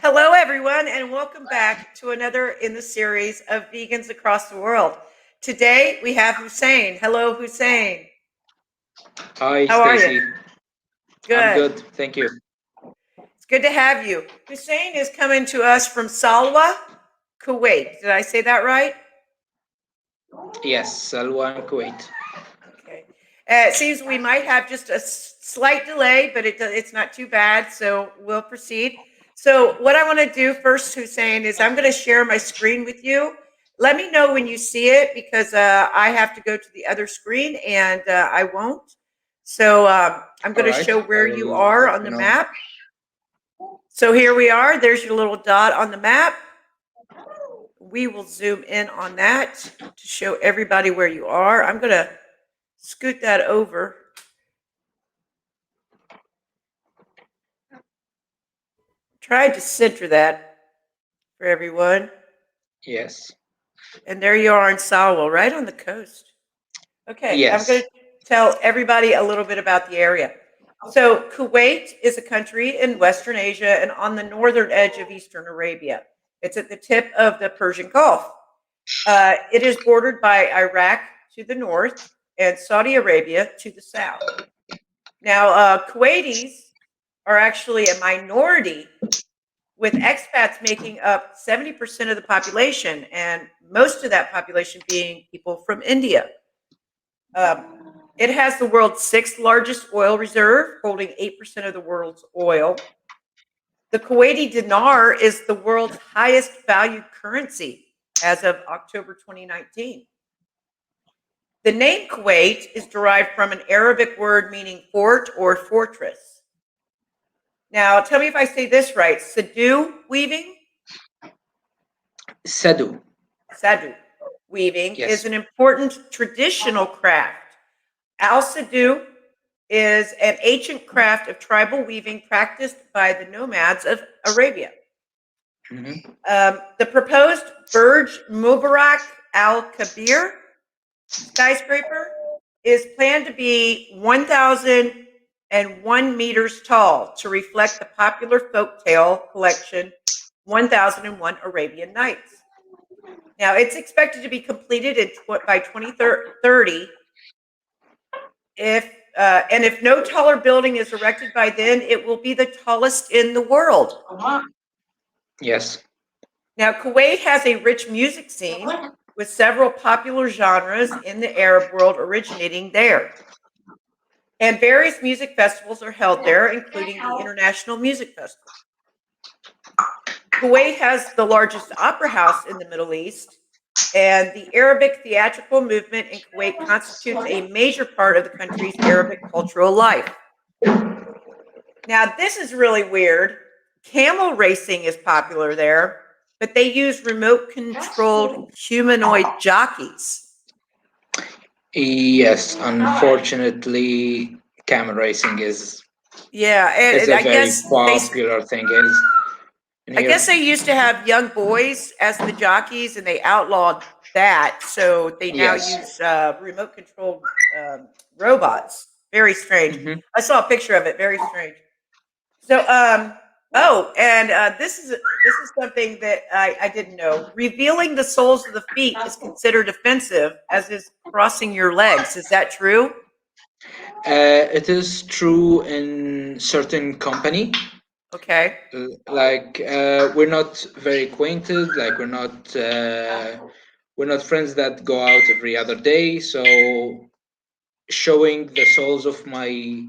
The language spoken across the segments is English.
Hello, everyone, and welcome back to another in the series of Vegans Across the World. Today we have Hussein. Hello, Hussein. Hi, How are you? Stacy. I'm Good. good, thank you. It's good to have you. Hussein is coming to us from Salwa, Kuwait. Did I say that right? Yes, Salwa and Kuwait. Okay. It seems we might have just a slight delay, but it's not too bad, so we'll proceed. So what I want to do first, Hussein, is I'm going to share my screen with you. Let me know when you see it because I have to go to the other screen and I won't. So I'm All going to right, show I where you will are let on you the know. map. So here we are. There's your little dot on the map. We will zoom in on that to show everybody where you are. I'm going to scoot that over. Tried to center that for everyone. Yes, And there you are in Salwa, right on the coast. Okay, I'm going yes. to tell everybody a little bit about the area. So, Kuwait is a country in Western Asia and on the northern edge of Eastern Arabia. It's at the tip of the Persian Gulf. It is bordered by Iraq to the north and Saudi Arabia to the south. Now, Kuwaitis are actually a minority with expats making up 70% of the population, and most of that population being people from India. Um, it has the world's sixth largest oil reserve, holding 8% of the world's oil. The Kuwaiti dinar is the world's highest valued currency as of October 2019. The name Kuwait is derived from an Arabic word meaning fort or fortress. Now, tell me if I say this right. Sadu weaving Sadu. Sadu weaving is Yes. an important traditional craft. Al Sadu is an ancient craft of tribal weaving practiced by the nomads of Arabia. Hmm. The proposed Burj Mubarak Al Kabir skyscraper is planned to be 1,001 meters tall to reflect the popular folktale collection 1001 Arabian Nights. Now, it's expected to be completed by 2030. If no taller building is erected by then, it will be the tallest in the world. Yes. Now, Kuwait has a rich music scene with several popular genres in the Arab world originating there. And various music festivals are held there, including the International Music Festival. Kuwait has the largest opera house in the Middle East, and the Arabic theatrical movement in Kuwait constitutes a major part of the country's Arabic cultural life. Now, this is really weird. Camel racing is popular there, but they use remote controlled humanoid jockeys. Yes, unfortunately, camel racing Yeah, is and a very popular thing is in I here. guess they used to have young boys as the jockeys, and they outlawed that. So they now Yes. use remote controlled robots. Very strange. Hmm. I saw a picture of it. Very strange. So, oh, and this is something that I didn't know. Revealing the soles of the feet is considered offensive, as is crossing your legs. Is that true? It is true in certain company. Okay. Like we're not very acquainted. Like we're not friends that go out every other day. So showing the soles of my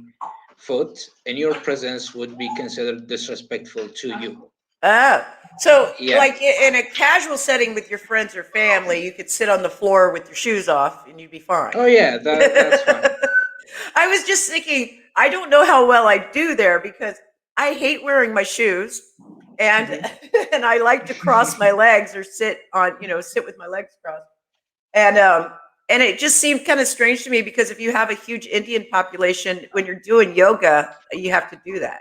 foot in your presence would be considered disrespectful to you. Oh, so Yeah. like in a casual setting with your friends or family, you could sit on the floor with your shoes off and you'd be fine. Oh yeah, that's fine. I was just thinking, I don't know how well I do there because I hate wearing my shoes and Hmm. and I like to cross my legs or sit on, sit with my legs crossed. And and it just seemed kind of strange to me because if you have a huge Indian population, when you're doing yoga, you have to do that,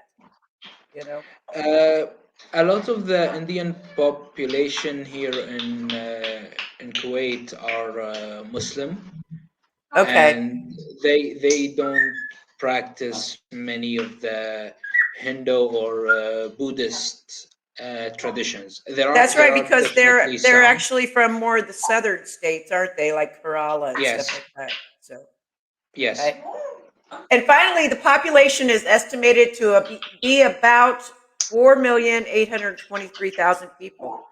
you know. Uh, a lot of the Indian population here in Kuwait are Muslim, Okay. and they don't practice many of the Hindu or Buddhist traditions. That's There right, are because definitely they're some. actually from more of the southern states, aren't they? Like Kerala and stuff Yes, like that. So, yes. okay. And finally, the population is estimated to be about 4,823,000 people.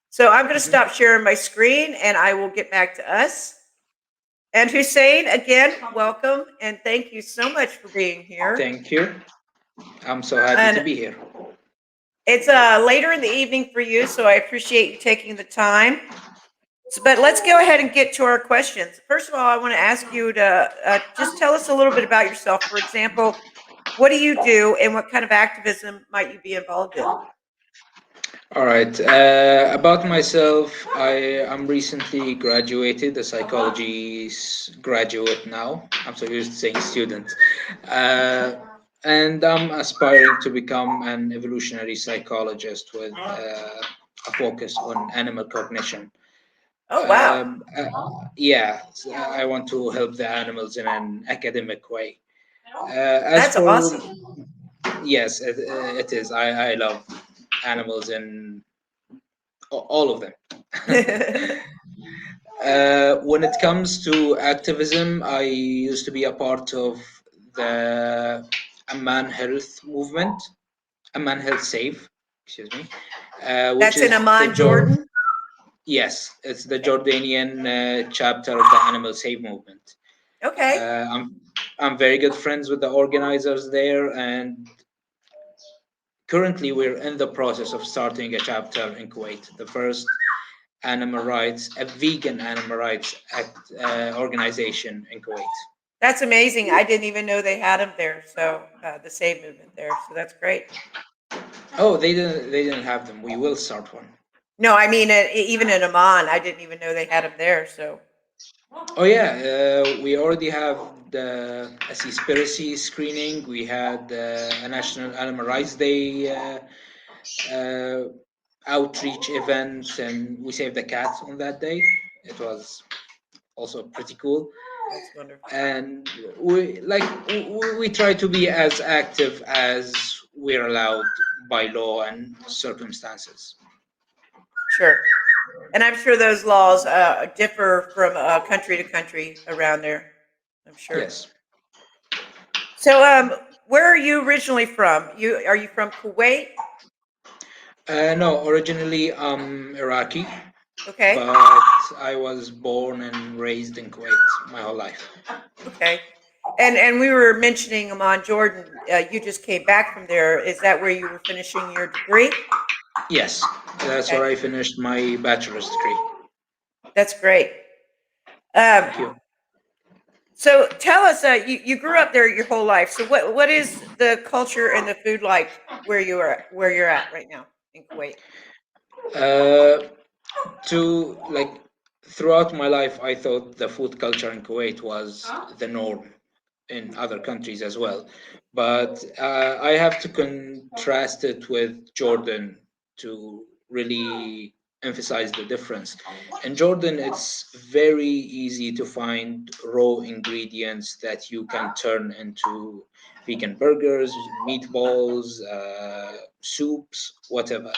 So I'm going to Mhm. stop sharing my screen and I will get back to us. And Hussein, again, welcome and thank you so much for being here. Thank you. I'm so happy to And be here. it's later in the evening for you, so I appreciate you taking the time. So, but let's go ahead and get to our questions. First of all, I want to ask you to just tell us a little bit about yourself. For example, what do you do and what kind of activism might you be involved in? All right. About myself, I'm recently graduated, a psychology graduate now. I'm so used to saying student. Uh, and I'm aspiring to become an evolutionary psychologist with a focus on animal cognition. Oh, wow. Yeah, so I want to help the animals in an academic way. As That's for, awesome. yes, it is. I love animals and all of them. When it comes to activism, I used to be a part of the Amman Health movement, Amman Health Save, excuse me, which That's in is the Amman, Jordan. yes, it's the Okay. Jordanian chapter of the Animal Save movement. Okay. Uh, I'm I'm very good friends with the organizers there, and currently we're in the process of starting a chapter in Kuwait, the first animal rights, a vegan animal rights organization in Kuwait. That's amazing. I didn't even know they had them there. So the Save movement there. So that's great. Oh, they didn't have them. We will start one. No, I mean even in Amman, I didn't even know they had them there. So Oh yeah, we already have the a Seaspiracy screening. We had a National Animal Rights Day uh, outreach event, and we saved the cat on that day. It was also pretty cool. that's wonderful. And we try to be as active as we're allowed by law and circumstances. Sure. And I'm sure those laws differ from country to country around there. I'm sure. Yes. So, where are you originally from? Are you from Kuwait? No, originally I'm Iraqi, Okay. but I was born and raised in Kuwait my whole life. Okay. And we were mentioning Amman, Jordan. You just came back from there. Is that where you were finishing your degree? Yes, that's where Okay, I finished my bachelor's degree. that's great. Um, Thank you. so tell us, you grew up there your whole life. So what is the culture and the food like where you're at right now in Kuwait? Uh, to like throughout my life, I thought the food culture in Kuwait was the norm in other countries as well. But I have to contrast it with Jordan to really emphasize the difference. In Jordan, it's very easy to find raw ingredients that you can turn into vegan burgers, meatballs, soups, whatever.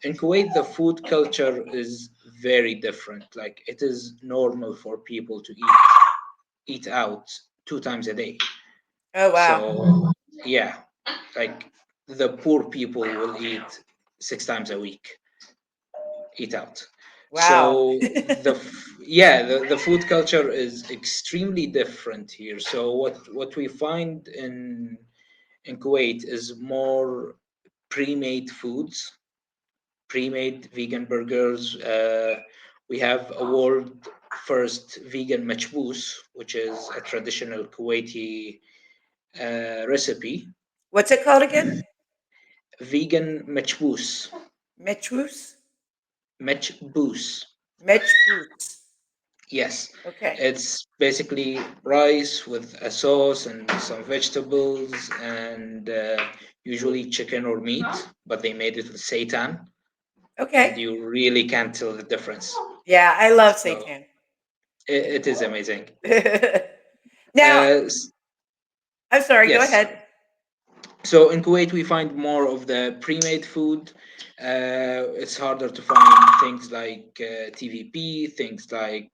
In Kuwait, the food culture is very different. Like it is normal for people to eat out 2 times a day. Oh, wow. So yeah, like the poor people will eat 6 times a week, eat out. Wow. So yeah, the food culture is extremely different here. So what we find in Kuwait is more pre-made foods, pre-made vegan burgers. We have a world first vegan machbous, which is a traditional Kuwaiti recipe. What's it called again? Vegan machbous. Metrus? Machbous. Mechboots. Yes, Okay. it's basically rice with a sauce and some vegetables and usually chicken or meat, but they made it with seitan, and Okay. you really can't tell the difference. Yeah, I love So seitan. it is amazing. Now, Uh, I'm sorry, go yes. ahead. So in Kuwait, we find more of the pre-made food. It's harder to find things like TVP, things like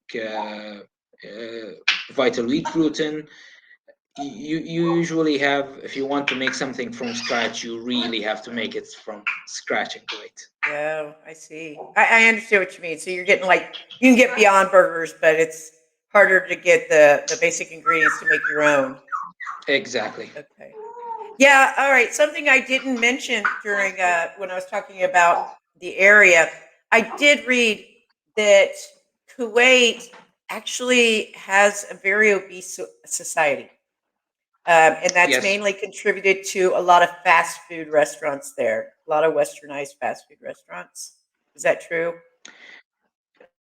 vital wheat gluten. You usually have, if you want to make something from scratch, you really have to make it from scratch in Kuwait. Oh, I see. I understand what you mean. So you're getting like you can get Beyond Burgers, but it's harder to get the basic ingredients to make your own. Exactly. Okay. Yeah. All right. Something I didn't mention during when I was talking about the area, I did read that Kuwait actually has a very obese society, and that's Yes, mainly contributed to a lot of fast food restaurants there. A lot of westernized fast food restaurants. Is that true?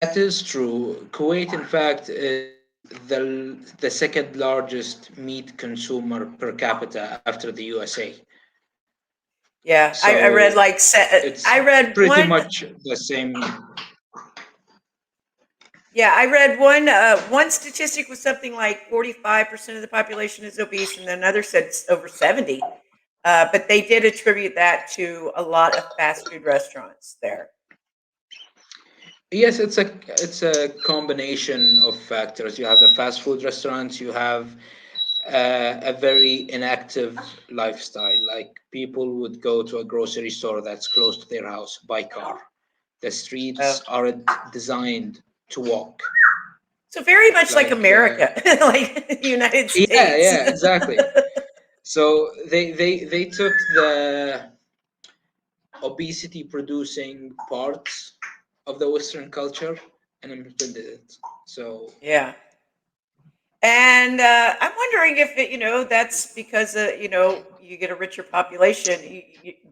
that is true. Kuwait, in fact, is the second largest meat consumer per capita after the USA. Yeah, I read So like it's I read pretty one. much the same. Yeah, I read one statistic was something like 45% of the population is obese, and then another said over 70. But they did attribute that to a lot of fast food restaurants there. Yes, it's a combination of factors. You have the fast food restaurants. You have a very inactive lifestyle. Like people would go to a grocery store that's close to their house by car. The Oh, streets aren't designed to walk. so very much like Like America, like the United yeah, States. yeah, exactly. So they took the obesity producing parts of the Western culture and implemented it. So Yeah. And I'm wondering if that's because you get a richer population.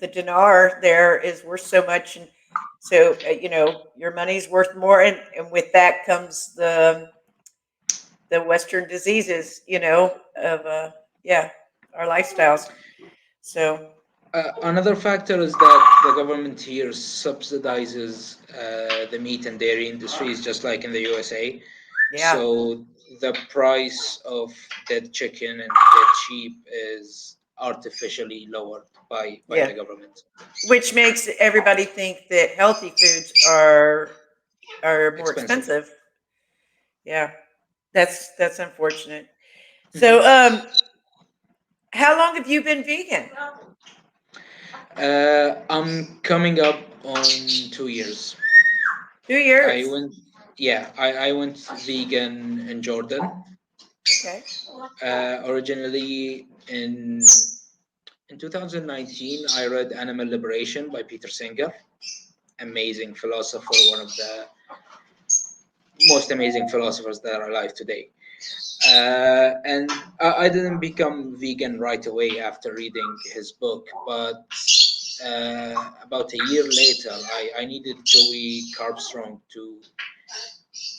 The dinar there is worth so much, and so your money's worth more, and with that comes the Western diseases, of yeah, our lifestyles. So another factor is that the government here subsidizes the meat and dairy industries, just like in the USA. yeah, So the price of dead chicken and dead sheep is artificially lowered by yeah, the government. which makes everybody think that healthy foods are more Expensive. expensive. Yeah, that's unfortunate. Mhm. So how long have you been vegan? I'm coming up on 2 years. 2 years. I went, yeah, I went vegan in Jordan. Okay. Originally in 2019, I read Animal Liberation by Peter Singer. Amazing philosopher, one of the most amazing philosophers that are alive today. And I didn't become vegan right away after reading his book, but about a year later, I needed Joey Carbstrong to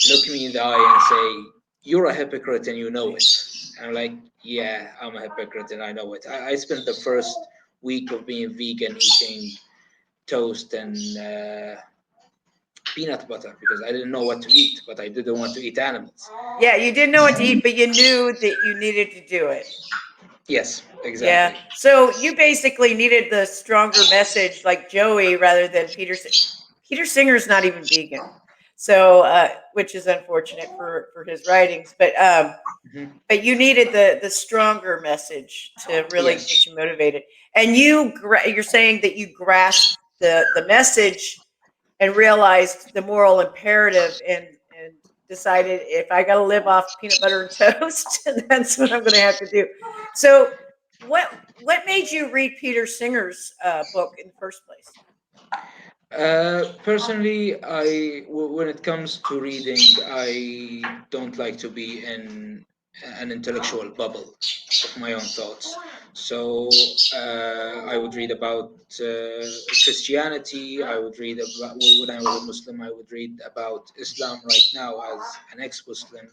look me in the eye and say, "You're a hypocrite and you know it." And I'm like, "Yeah, I'm a hypocrite and I know it." I spent the first week of being vegan eating toast and peanut butter because I didn't know what to eat, but I didn't want to eat animals. Yeah, you didn't know what to eat, but you knew that you needed to do it. Yes, Yeah. exactly. So you basically needed the stronger message like Joey rather than Peter. Peter Singer's not even vegan. So, which is unfortunate for his writings, Mhm. but you needed the stronger message to really get Yes, you motivated. And you're saying that you grasped the message and realized the moral imperative and decided if I got to live off peanut butter and toast, that's what I'm going to have to do. So, what made you read Peter Singer's book in the first place? Personally, when it comes to reading, I don't like to be in an intellectual bubble of my own thoughts. So I would read about Christianity. I would read about when I was a Muslim. I would read about Islam right now as an ex-Muslim.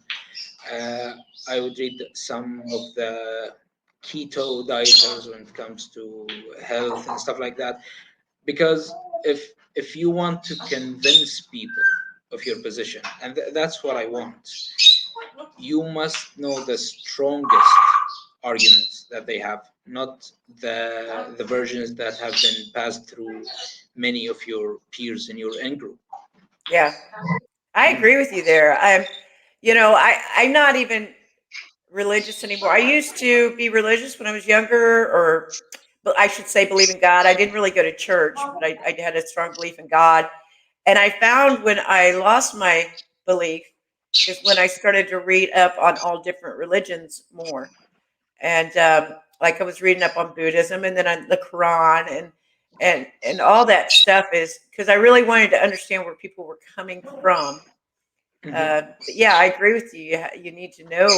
Uh, I would read some of the keto dieters when it comes to health and stuff like that because if you want to convince people of your position and that's what I want, you must know the strongest arguments that they have, not the versions that have been passed through many of your peers in your in group. Yeah, I Mhm. agree with you there. I'm not even religious anymore. I used to be religious when I was younger, or but I should say believe in God. I didn't really go to church, but I had a strong belief in God. And I found when I lost my belief is when I started to read up on all different religions more. And like I was reading up on Buddhism and then on the Quran and all that stuff is because I really wanted to understand where people were coming from. Mhm. But yeah, I agree with you. You need to know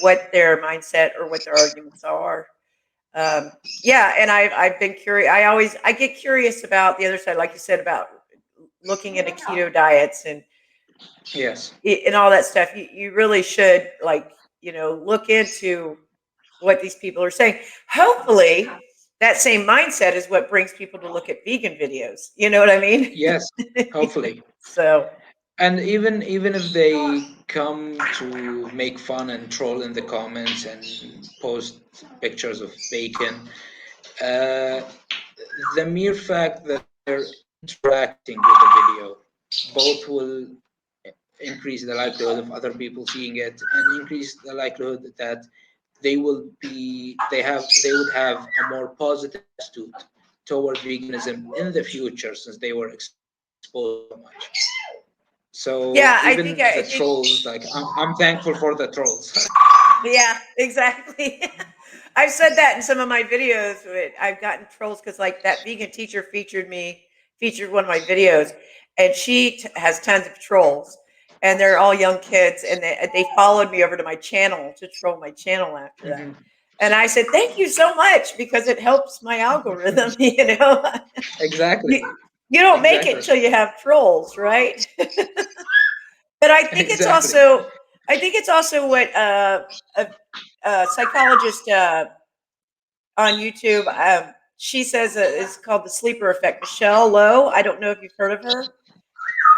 what their mindset or what their arguments are. Um, yeah, and I've been curious. I get curious about the other side, like you said about looking into keto diets Yes. and all that stuff. You really should look into what these people are saying. Hopefully, that same mindset is what brings people to look at vegan videos. You know what I mean? Yes. Hopefully. So And even if they come to make fun and troll in the comments and post pictures of bacon, uh, the mere fact that they're interacting with the video, both will increase the likelihood of other people seeing it and increase the likelihood that they would have a more positive attitude toward veganism in the future since they were exposed to so much. So yeah, I even think the I think trolls, like I'm thankful for the trolls. yeah, exactly. I've said that in some of my videos. I've gotten trolls because, like, that vegan teacher featured one of my videos, and she has tons of trolls, and they're all young kids, and they followed me over to my channel to troll my channel after that. Mhm. And I said, "Thank you so much because it helps my algorithm." Exactly, you you don't make it exactly, until you have trolls, right? But exactly. I think it's also what a psychologist on YouTube she says is called the sleeper effect. Michelle Lowe. I don't know if you've heard of her,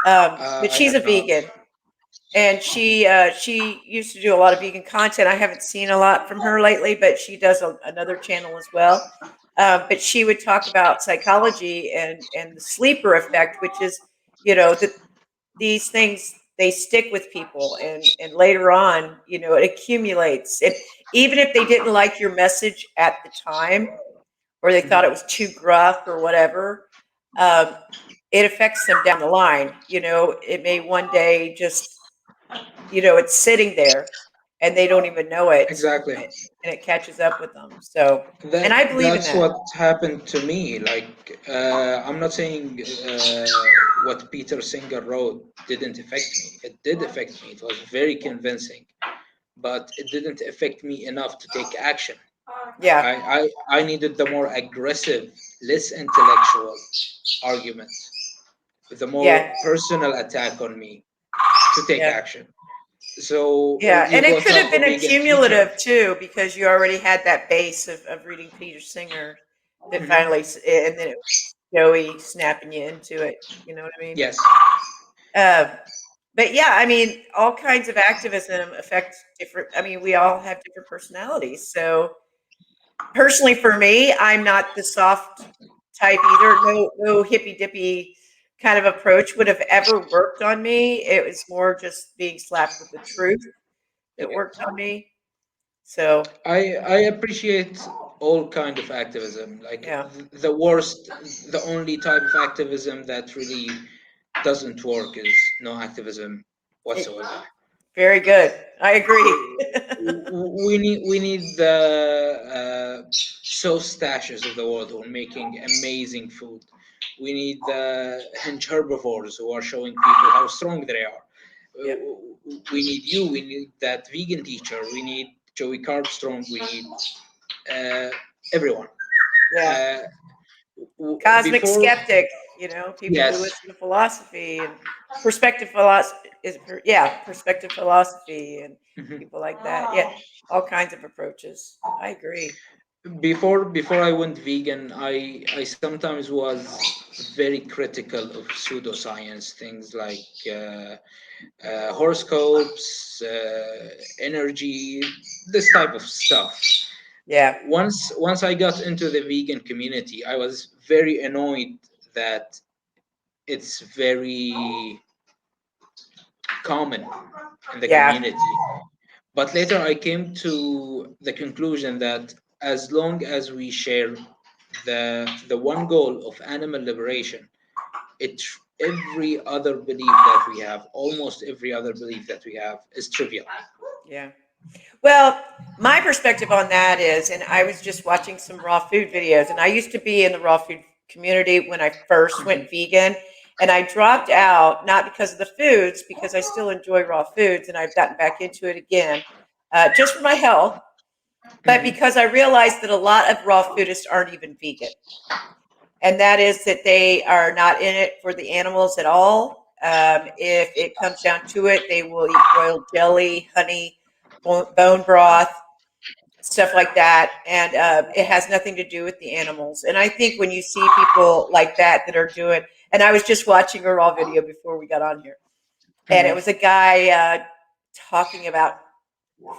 but I she's a have not. vegan, and she used to do a lot of vegan content. I haven't seen a lot from her lately, but she does another channel as well. But she would talk about psychology and the sleeper effect, which is that these things they stick with people and later on it accumulates and even if they didn't like your message at the time or they thought Mhm. it was too gruff or whatever, um, it affects them down the line. It may one day just it's sitting there and they don't even know it, Exactly. and it catches up with them. So, and That I believe in that's that. what happened to me. Like I'm not saying what Peter Singer wrote didn't affect me. It did affect me. It was very convincing, but it didn't affect me enough to take action. Yeah, I needed the more aggressive, less intellectual argument, the more yeah, personal attack on me to take yeah. action. So Yeah, you and it brought could up have the been a vegan teacher. cumulative too, because you already had that base of reading Peter Singer that Mhm. finally, and then it was Joey snapping you into it. You know what I mean? Yes, Uh, but yeah, I mean, all kinds of activism affect different. I mean, we all have different personalities. So personally, for me, I'm not the soft type either. No hippy dippy kind of approach would have ever worked on me. It was more just being slapped with the truth that worked on me. So, I appreciate all kind of activism. Like yeah. the worst, the only type of activism that really doesn't work is no activism It whatsoever. very good. I agree. We need the sauce stashes of the world who are making amazing food. We need the hinge herbivores who are showing people how strong they are. Yep. We need you. We need that vegan teacher. We need Joey Carb Strong. We need uh, everyone. Yeah. Uh, Cosmic before, skeptic, people who yes, listen to philosophy and perspective philosophy yeah, perspective philosophy and mhm. people like that. Yeah. All kinds of approaches. I agree. before I went vegan, I sometimes was very critical of pseudoscience, things like horoscopes, energy, this type of stuff. Yeah. Once I got into the vegan community, I was very annoyed that it's very common in the Yeah. community. But later I came to the conclusion that as long as we share the one goal of animal liberation, it every other belief that we have, almost every other belief that we have, is trivial. Yeah. Well, my perspective on that is, and I was just watching some raw food videos, and I used to be in the raw food community when I first went vegan, and I dropped out not because of the foods, because I still enjoy raw foods, and I've gotten back into it again, just for my health, but Hmm. because I realized that a lot of raw foodists aren't even vegan, and that is that they are not in it for the animals at all. If it comes down to it, they will eat royal jelly, honey, bone broth, stuff like that, and it has nothing to do with the animals. And I think when you see people like that are doing, and I was just watching a raw video before we got on here, and it Hmm. was a guy talking about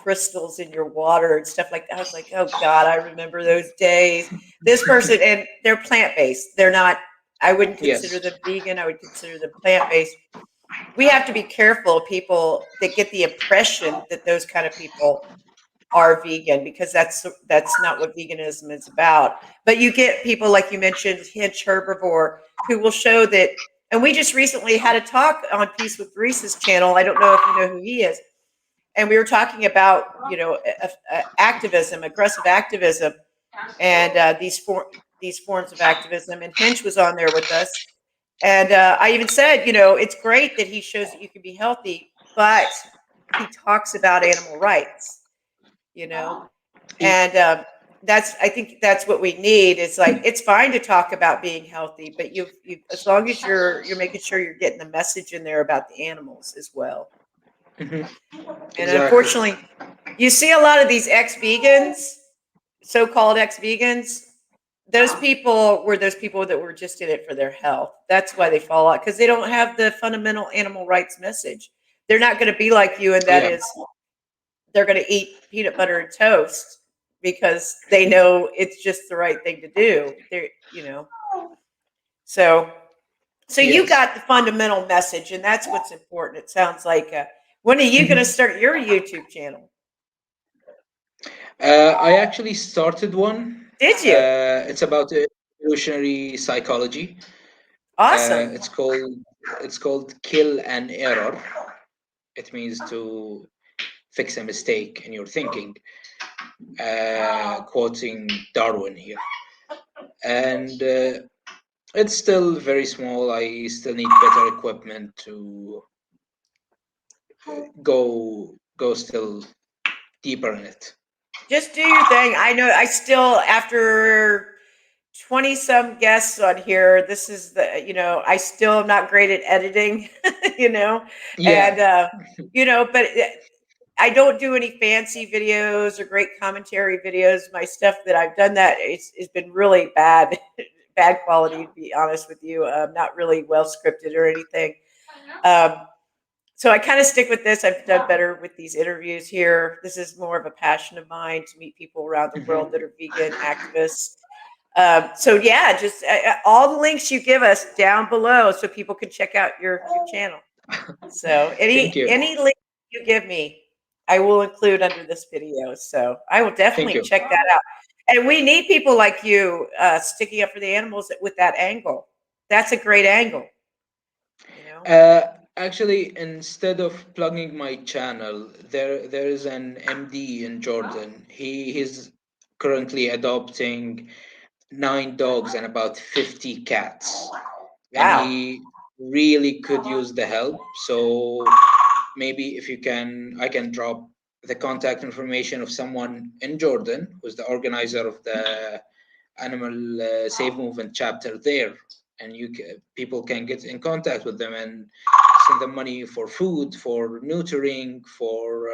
crystals in your water and stuff like that. I was like, oh God, I remember those days. This person, and they're plant based. They're not. I wouldn't consider Yes. them vegan. I would consider them plant based. We have to be careful of people that get the impression that those kind of people are vegan, because that's not what veganism is about. But you get people like you mentioned, Hinch Herbivore, who will show that. And we just recently had a talk on Peace with Reese's channel. I don't know if you know who he is, and we were talking about activism, aggressive activism, and these forms of activism. And Hinch was on there with us, and I even said, it's great that he shows that you can be healthy, but he talks about animal rights, you know, E- and I think that's what we need. Is like, it's fine to talk about being healthy, but you as long as you're making sure you're getting the message in there about the animals as well. mhm. And Exactly. unfortunately, you see a lot of these ex-vegans, so-called ex-vegans. Those people were those people that were just in it for their health. That's why they fall out, because they don't have the fundamental animal rights message. They're not going to be like you, and that Yeah. is, they're going to eat peanut butter and toast because they know it's just the right thing to do. So so you Yes. got the fundamental message, and that's what's important. It sounds like. When are you going to Mhm. start your YouTube channel? I actually started one. Did you? It's about evolutionary psychology. Awesome. It's called Kill and Error. It means to fix a mistake in your thinking. Quoting Darwin here, and it's still very small. I still need better equipment to go still deeper in it. Just do your thing. I know I still, after 20 some guests on here, this is I still am not great at editing, you know, Yeah. and, but I don't do any fancy videos or great commentary videos. My stuff that I've done that it's been really bad, bad quality, to be honest with you. Not really well scripted or anything. Um, so I kind of stick with this. I've done better with these interviews here. This is more of a passion of mine, to meet people around the world that Mhm. are vegan activists. So yeah, just all the links you give us down below, so people can check out your channel. So Thank you. any link you give me, I will include under this video. So I will Thank definitely you. check that out. And we need people like you sticking up for the animals with that angle. That's a great angle, you know. Actually, instead of plugging my channel, there is an MD in Jordan. He's currently adopting 9 dogs and about 50 cats, and Wow. he really could use the help. So maybe if you can, I can drop the contact information of someone in Jordan who's the organizer of the Animal Safe Movement chapter there, and people can get in contact with them and send them money for food, for neutering, for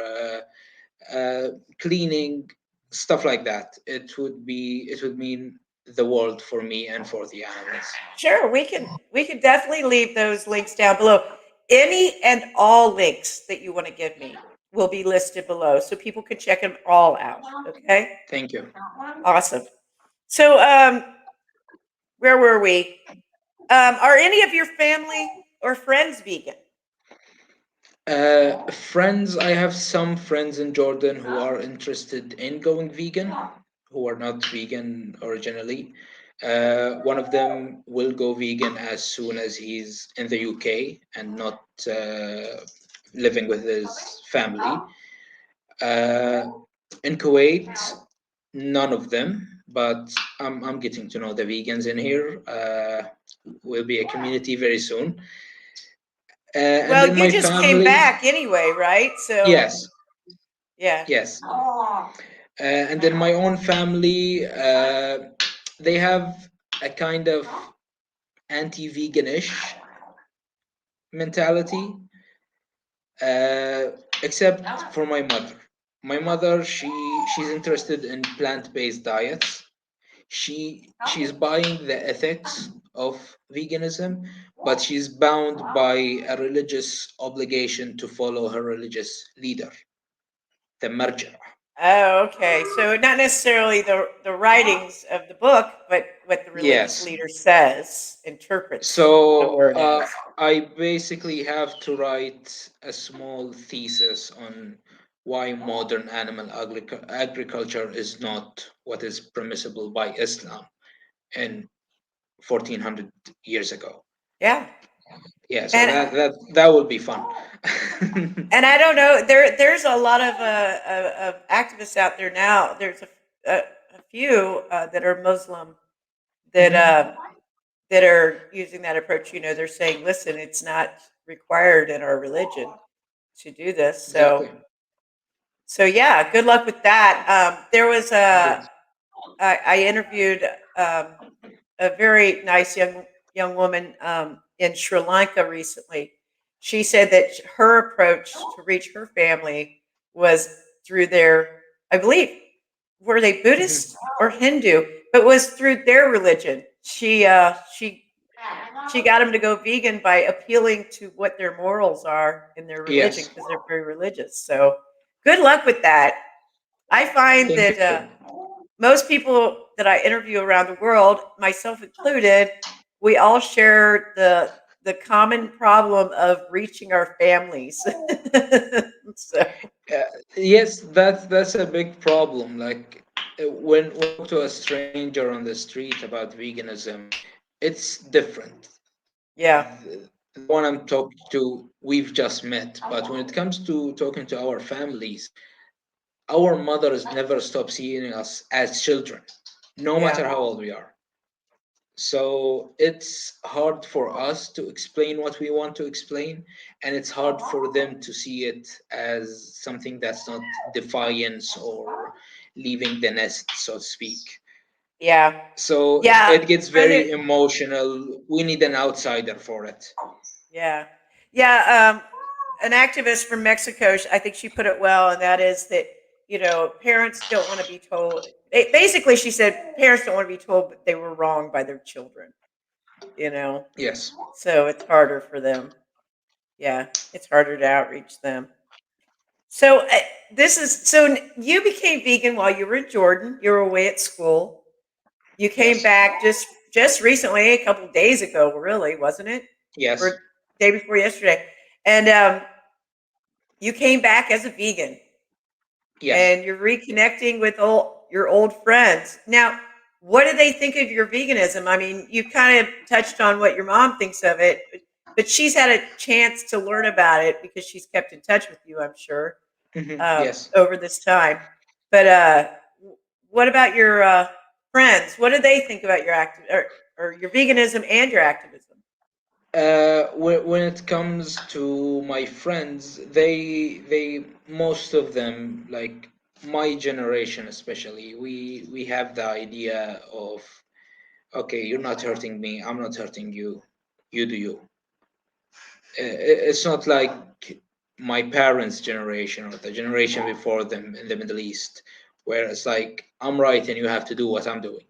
cleaning, stuff like that. It would mean the world for me and for the animals. Sure, we can definitely leave those links down below. Any and all links that you want to give me will be listed below so people can check them all out. Okay? Thank you. Awesome. So where were we? Are any of your family or friends vegan? Friends, I have some friends in Jordan who are interested in going vegan, who are not vegan originally. One of them will go vegan as soon as he's in the UK and not living with his family. Uh, in Kuwait, none of them, but I'm getting to know the vegans in here. Will be a community very soon. And Well, in you my just came family, back anyway, right? So, yes, yeah. yes. And in my own family, they have a kind of anti-veganish mentality, uh, except for my mother. My mother, she's interested in plant-based diets. She's buying the ethics of veganism, but she's bound by a religious obligation to follow her religious leader, the marja. Oh, okay. So not necessarily the writings of the book, but what the religious Yes. leader says, interprets the So word as. I basically have to write a small thesis on why modern animal agriculture is not what is permissible by Islam in 1400 years ago. Yeah. Yeah, so And that would be fun. and I don't know. There's a lot of activists out there now. There's a few that are Muslim that Mhm, that are using that approach. They're saying, listen, it's not required in our religion to do this. So exactly. yeah, good luck with that. There was Good. I interviewed um, a very nice young woman in Sri Lanka recently. She said that her approach to reach her family was through their, I believe, were they Mhm. Buddhist or Hindu, but was through their religion. She got them to go vegan by appealing to what their morals are in their religion Yes. because they're very religious. So good luck with that. I find Thank that you. most people that I interview around the world, myself included, we all share the common problem of reaching our families. So Uh, yes, that's a big problem. Like when we talk to a stranger on the street about veganism, it's different. yeah, The one I'm talking to, we've just met. But when it comes to talking to our families, our mothers never stop seeing us as children, no yeah, matter how old we are. So it's hard for us to explain what we want to explain, and it's hard for them to see it as something that's not defiance or leaving the nest, so to speak. yeah, So yeah. it gets Trying to, very emotional. We need an outsider for it. yeah, yeah. An activist from Mexico, I think she put it well, and that is that parents don't want to be told. Basically, she said parents don't want to be told that they were wrong by their children. You know, Yes. so it's harder for them. Yeah, it's harder to outreach them. So you became vegan while you were in Jordan. You were away at school. You came Yes. back just recently, a couple of days ago, really, wasn't it? Yes. Or day before yesterday. And you came back as a vegan, Yes. and you're reconnecting with all your old friends. Now, what do they think of your veganism? I mean, you kind of touched on what your mom thinks of it, but she's had a chance to learn about it because she's kept in touch with you, I'm sure, Yes. over this time. But what about your friends? What do they think about your or your veganism and your activism? When it comes to my friends, they most of them, like my generation especially, we have the idea of, okay, you're not hurting me, I'm not hurting you, you do you. It's not like my parents' generation or the generation before them in the Middle East, where it's like I'm right and you have to do what I'm doing.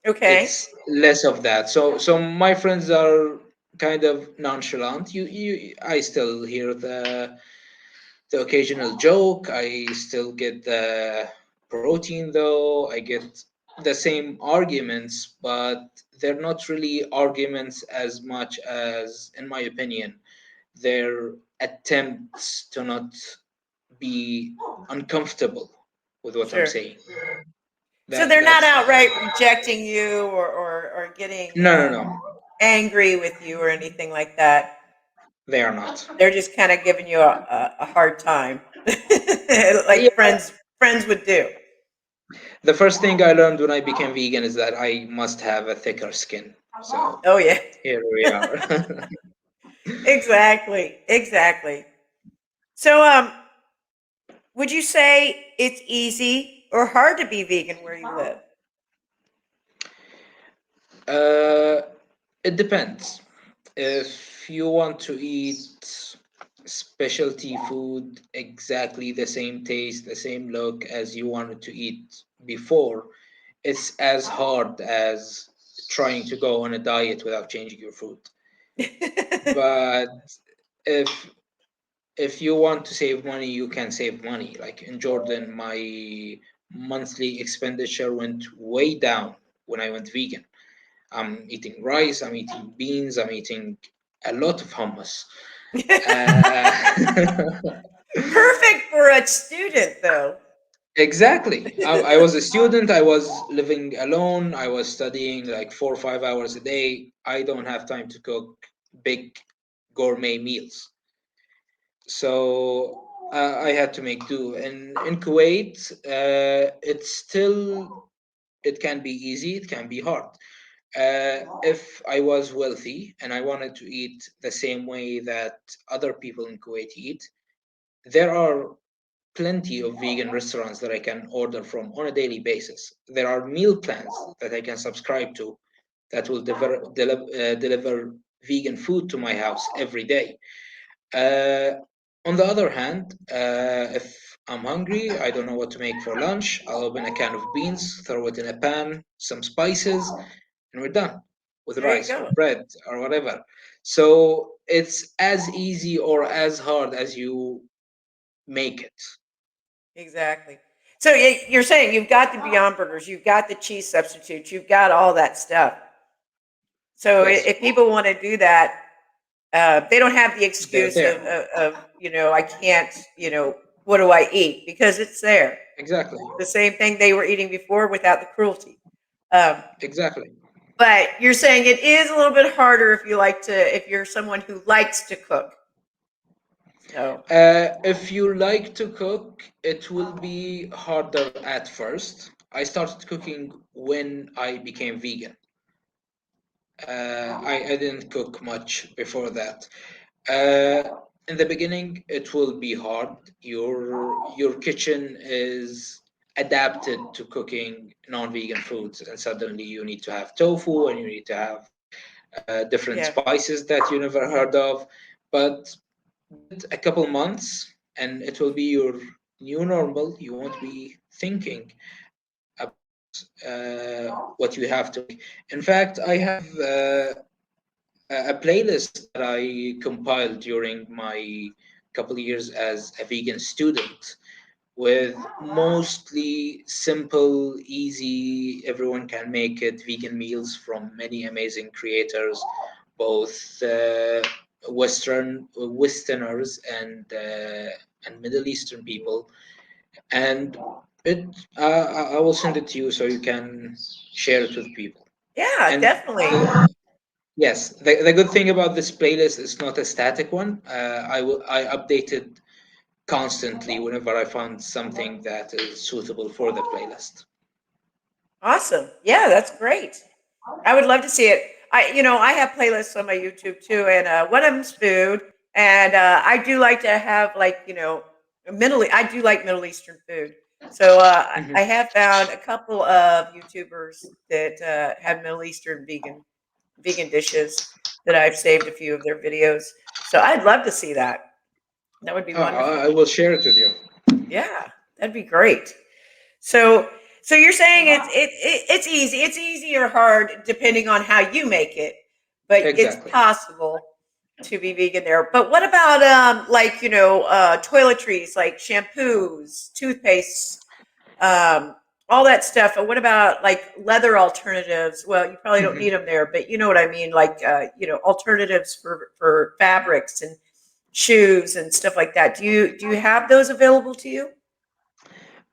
Okay. It's less of that. So my friends are kind of nonchalant. I still hear the occasional joke. I still get the protein though. I get the same arguments, but they're not really arguments as much as, in my opinion, they're attempts to not be uncomfortable with what I'm Sure. saying. So they're not That's outright rejecting you or getting no, no, no. angry with you or anything like that. They are not. They're just kind of giving you a hard time, Yeah, like friends would do. the first thing I learned when I became vegan is that I must have a thicker skin. So Oh yeah, here we are. exactly, exactly. So would you say it's easy or hard to be vegan where you live? uh, it depends. If you want to eat specialty food exactly the same taste, the same look as you wanted to eat before, it's as hard as trying to go on a diet without changing your food. But if if you want to save money, you can save money. Like in Jordan, my monthly expenditure went way down when I went vegan. I'm eating rice, I'm eating beans, I'm eating a lot of hummus. Uh, Perfect for a student, though. exactly. I was a student, I was living alone, I was studying like 4 or 5 hours a day. I don't have time to cook big gourmet meals. So I had to make do. And in Kuwait, it's still, it can be easy, it can be hard. If I was wealthy and I wanted to eat the same way that other people in Kuwait eat, there are plenty of vegan restaurants that I can order from on a daily basis. There are meal plans that I can subscribe to that will deliver vegan food to my house every day. Uh, on the other hand, if I'm hungry, I don't know what to make for lunch, I'll open a can of beans, throw it in a pan, some spices, and we're done with There you rice or go. bread or whatever. So it's as easy or as hard as you make it. Exactly. So you're saying you've got the Beyond Burgers, you've got the cheese substitutes, you've got all that stuff. So Yes, if people want to do that, they don't have the they're excuse there. of I can't, what do I eat? Because it's there. Exactly. The same thing they were eating before without the cruelty. Um, Exactly. but you're saying it is a little bit harder if you're someone who likes to cook. So, If you like to cook, it will be harder at first. I started cooking when I became vegan. I didn't cook much before that. In the beginning, it will be hard. Your kitchen is adapted to cooking non-vegan foods, and suddenly you need to have tofu and you need to have different yeah, spices that you never heard of. But give it a couple months, and it will be your new normal. You won't be thinking about what you have to make. In fact, I have a playlist that I compiled during my couple years as a vegan student with mostly simple, easy, everyone can make it vegan meals from many amazing creators, both Westerners and Middle Eastern people. And it, I will send it to you so you can share it with people. yeah, And definitely. yes, the good thing about this playlist is not a static one. I update it constantly whenever I find something that is suitable for the playlist. Awesome. Yeah, that's great. I would love to see it. I have playlists on my YouTube too, and one of them's food, and I do like to have I do like Middle Eastern food. So I Mhm. have found a couple of YouTubers that have Middle Eastern vegan dishes that I've saved a few of their videos. So I'd love to see that. That would be I wonderful. will share it with you. Yeah. That'd be great. So, so you're saying it's easy. It's easy or hard depending on how you make it, but it's Exactly. possible to be vegan there. But what about like toiletries, like shampoos, toothpaste, um, all that stuff? And what about like leather alternatives? Well, you probably don't need Mhm. them there, but you know what I mean, like alternatives for fabrics and shoes and stuff like that. Do you have those available to you?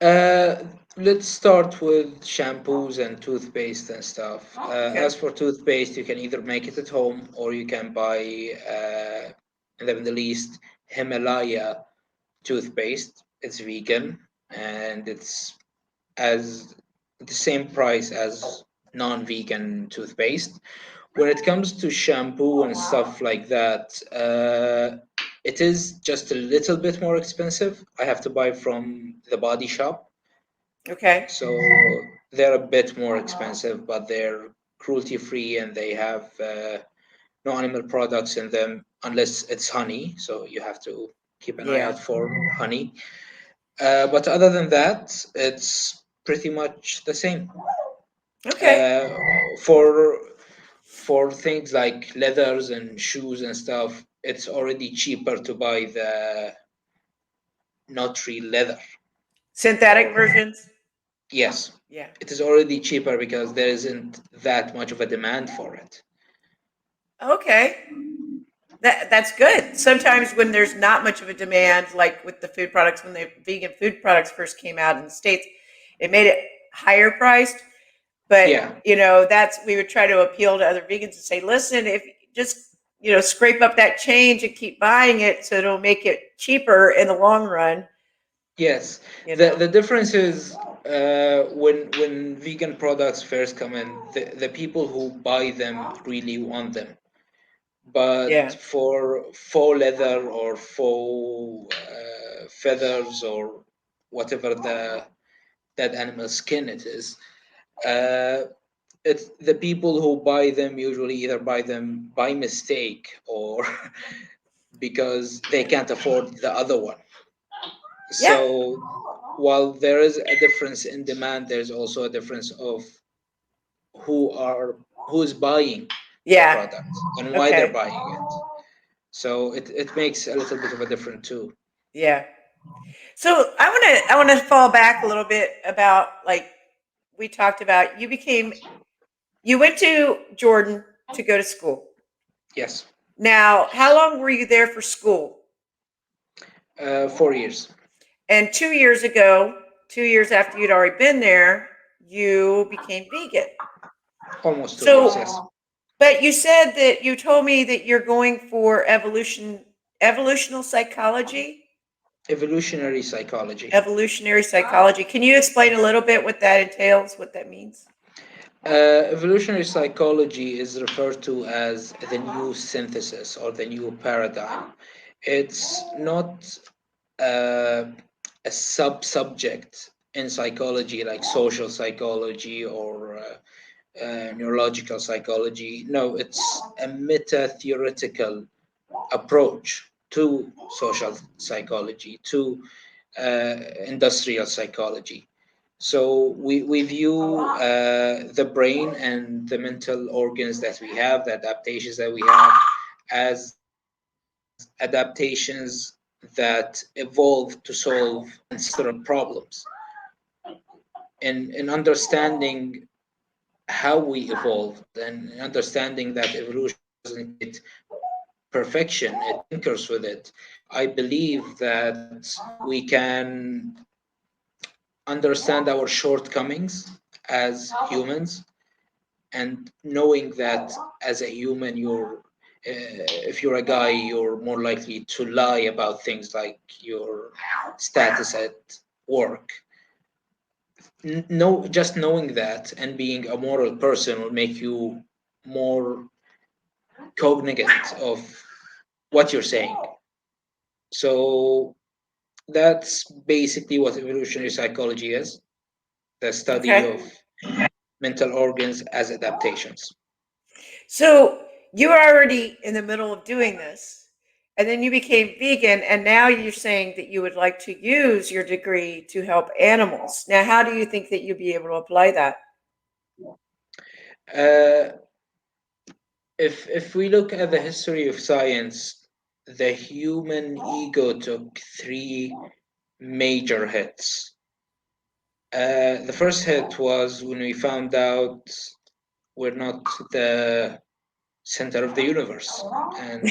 Uh, let's start with shampoos and toothpaste and stuff. As Okay. for toothpaste, you can either make it at home or you can buy, in the Middle East, Himalaya toothpaste. It's vegan and it's as the same price as non-vegan toothpaste. When it comes to shampoo and stuff like that, it is just a little bit more expensive. I have to buy from the body shop, Okay. so they're a bit more expensive, but they're cruelty free and they have no animal products in them unless it's honey. So you have to keep an eye Yeah. out for honey. But other than that, it's pretty much the same. Okay. Uh, for things like leathers and shoes and stuff, it's already cheaper to buy the not real leather. Synthetic Or versions? yes, Yeah. it is already cheaper because there isn't that much of a demand for it. Okay. That's good. Sometimes when there's not much of a demand, like with the food products, when the vegan food products first came out in the States, it made it higher priced. But Yeah. that's we would try to appeal to other vegans and say, listen, if just scrape up that change and keep buying it, so it'll make it cheaper in the long run. Yes, You the know. the difference is when vegan products first come in, the people who buy them really want them. But Yeah. for faux leather or faux feathers or whatever that animal skin it is, uh, it's the people who buy them usually either buy them by mistake or because they can't afford the other one. Yeah. So while there is a difference in demand, there's also a difference of who are who's buying the Yeah. product and why they're Okay. buying it. So it makes a little bit of a difference too. Yeah. So I want to fall back a little bit about, like, we talked about, you went to Jordan to go to school. Yes, Now, how long were you there for school? 4 years, And 2 years ago, 2 years after you'd already been there, you became vegan. almost 2 years. Yes, So, but you said that you told me that you're going for evolutional psychology, evolutionary psychology. evolutionary psychology. Can you explain a little bit what that entails, what that means? Evolutionary psychology is referred to as the new synthesis or the new paradigm. It's not uh, a sub-subject in psychology like social psychology or neurological psychology. No, it's a meta-theoretical approach to social psychology, to industrial psychology. So we view the brain and the mental organs that we have, the adaptations that we have, as adaptations that evolve to solve ancestral problems. In understanding how we evolved and understanding that evolution doesn't create perfection, it tinkers with it. I believe that we can understand our shortcomings as humans, and knowing that as a human if you're a guy, you're more likely to lie about things like your status at work. No, just knowing that and being a moral person will make you more cognizant of what you're saying. So that's basically what evolutionary psychology is, the study Okay. of mental organs as adaptations. So you were already in the middle of doing this. And then you became vegan, and now you're saying that you would like to use your degree to help animals. Now, how do you think that you'll be able to apply that? Uh, if we look at the history of science, the human ego took three major hits. The first hit was when we found out we're not the center of the universe, and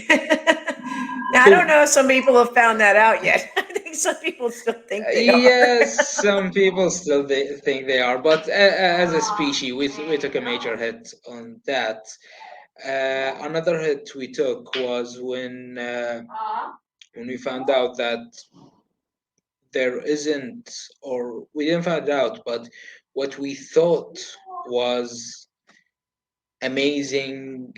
Now, I don't know if some people have found that out yet. I think some people still think they are. yes, some people still think they are, but as a species, we took a major hit on that. Another hit we took was when we found out that there isn't, or we didn't find out, but what we thought was amazing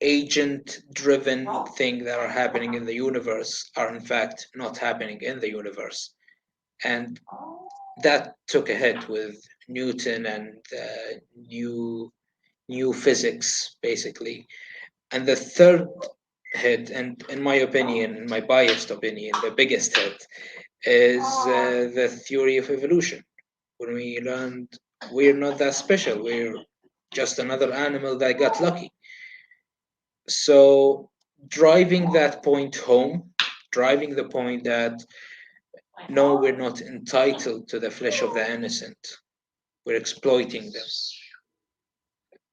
agent driven thing that are happening in the universe are in fact not happening in the universe, and that took a hit with Newton and new physics basically. And the third hit, and in my opinion, in my biased opinion, the biggest hit is the theory of evolution. When we learned we're not that special, we're just another animal that got lucky. So driving that point home, driving the point that no, we're not entitled to the flesh of the innocent. We're exploiting them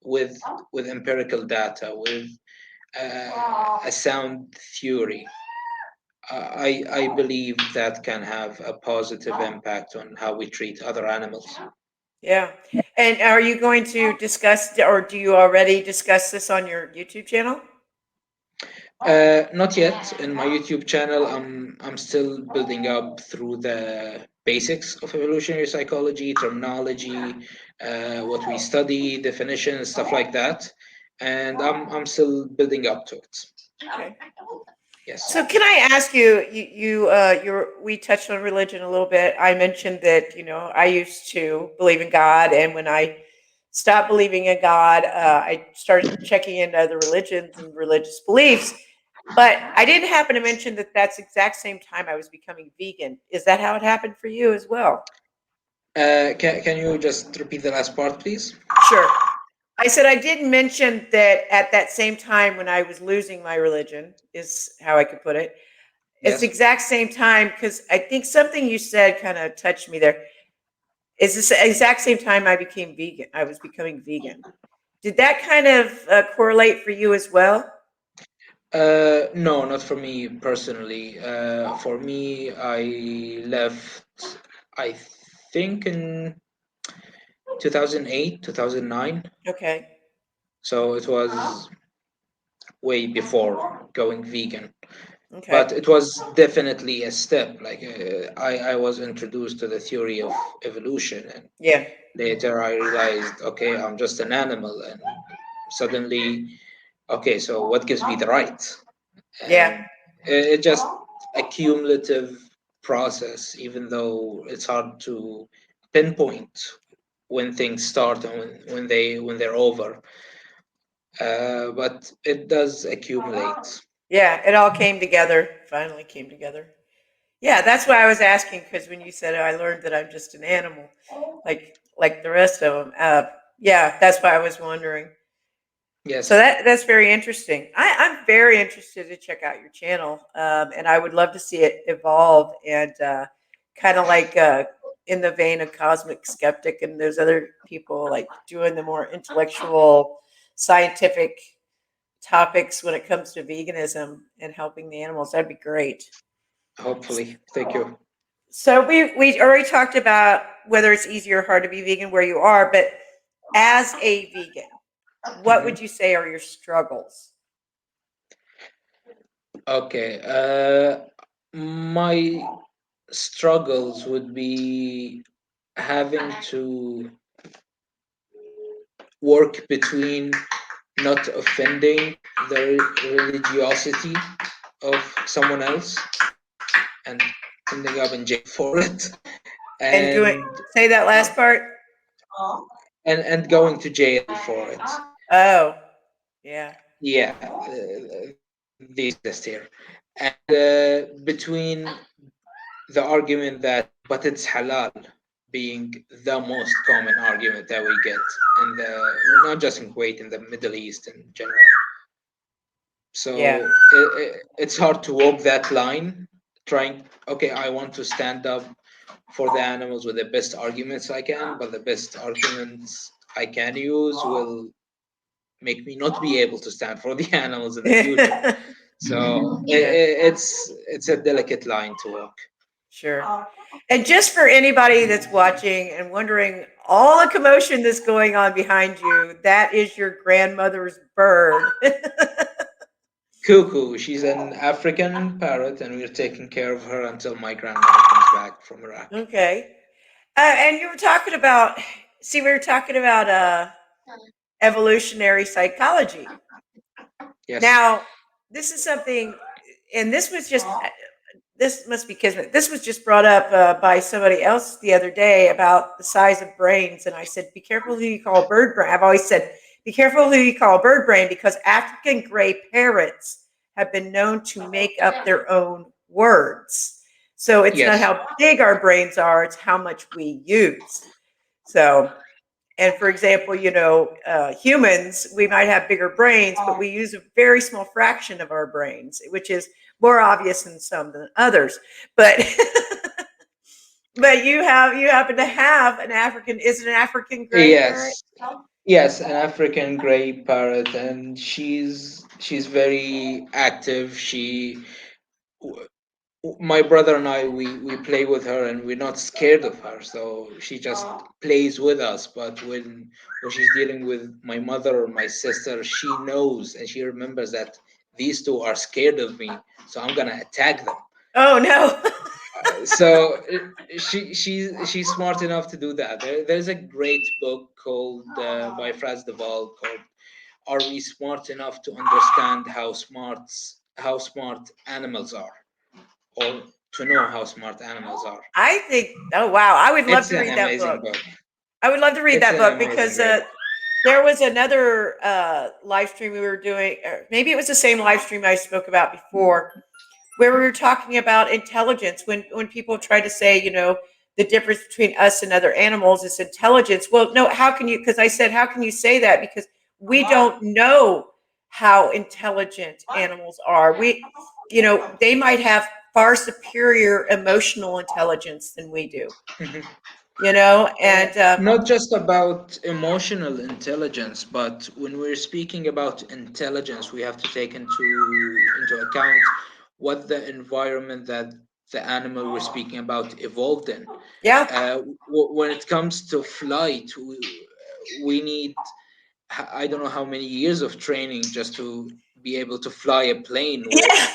with with empirical data, with a sound theory. I believe that can have a positive impact on how we treat other animals. Yeah. And are you going to discuss, or do you already discuss this on your YouTube channel? Not yet. In my YouTube channel, I'm still building up through the basics of evolutionary psychology, terminology, what we study, definitions, stuff like that, and I'm still building up to it. Okay. Yes. So can I ask you, we touched on religion a little bit. I mentioned that, I used to believe in God, and when I stopped believing in God, I started checking into other religions and religious beliefs. But I didn't happen to mention that that's exact same time I was becoming vegan. Is that how it happened for you as well? Can you just repeat the last part, please? Sure. I said I did mention that at that same time when I was losing my religion, is how I could put it. It's the Yes. exact same time because I think something you said kind of touched me there. It's the exact same time I became vegan. I was becoming vegan. Did that kind of correlate for you as well? No, not for me personally. For me, I left, I think in 2008, 2009. Okay. So it was way before going vegan. Okay. But it was definitely a step. Like I was introduced to the theory of evolution, and Yeah. later I realized, okay, I'm just an animal, and suddenly, okay, so what gives me the right? Yeah. And it just a cumulative process, even though it's hard to pinpoint when things start and when they're over. But it does accumulate. Yeah. It all came together. Finally came together. Yeah, that's why I was asking because when you said I learned that I'm just an animal, like the rest of them. Yeah, that's why I was wondering. So Yes, that's very interesting. I'm very interested to check out your channel, and I would love to see it evolve and kind of like in the vein of Cosmic Skeptic and those other people, like doing the more intellectual, scientific topics when it comes to veganism and helping the animals. That'd be great. hopefully. Thank you. So we already talked about whether it's easy or hard to be vegan where you are, but as a vegan, what Mhm. would you say are your struggles? Okay. My struggles would be having to work between not offending the religiosity of someone else and ending up in jail for it, And doing and say that last part. and going to jail for it. Oh, yeah, Yeah, they exist here. And between the argument that, but it's halal, being the most common argument that we get in the, not just in Kuwait, in the Middle East in general. Yeah. So it's hard to walk that line, trying, okay, I want to stand up for the animals with the best arguments I can, but the best arguments I can use will make me not be able to stand for the animals in the future. So Yeah, it's a delicate line to walk. sure. And just for anybody that's watching and wondering all the commotion that's going on behind you, that is your grandmother's bird. Cuckoo, she's an African parrot, and we're taking care of her until my grandmother comes back from Iraq. Okay. And you were talking about, see, we were talking about evolutionary psychology. Yes. Now, this is something, and this was just, this must be kismet. This was just brought up by somebody else the other day about the size of brains. And I said, be careful who you call bird brain. I've always said, be careful who you call bird brain because African gray parrots have been known to make up their own words. So it's not Yes. how big our brains are, it's how much we use. So, and for example, humans, we might have bigger brains, but we use a very small fraction of our brains, which is more obvious in some than others. But but you happen to have an African, is it an African gray parrot? Yes. Yes, an African gray parrot, and she's very active. My brother and I, we play with her, and we're not scared of her. So she just plays with us. But when she's dealing with my mother or my sister, she knows and she remembers that these two are scared of me, so I'm gonna attack them. Oh no. So she's smart enough to do that. There's a great book called by Fraz Deval called "Are We Smart Enough to Understand How Smart Animals Are, or to Know How Smart Animals Are." I think, oh wow, I would love It's to an read that amazing book. book. I would love to read It's that an book amazing because read. there was another live stream we were doing, or maybe it was the same live stream I spoke about before, where we were talking about intelligence. When people try to say, the difference between us and other animals is intelligence. Well, no, how can you? Because I said, how can you say that? Because we don't know how intelligent animals are. They might have far superior emotional intelligence than we do. Mhm. And Not just about emotional intelligence, but when we're speaking about intelligence, we have to take into account what the environment that the animal we're speaking about evolved in. yeah, When it comes to flight, we need, I don't know how many years of training just to be able to fly a plane yeah.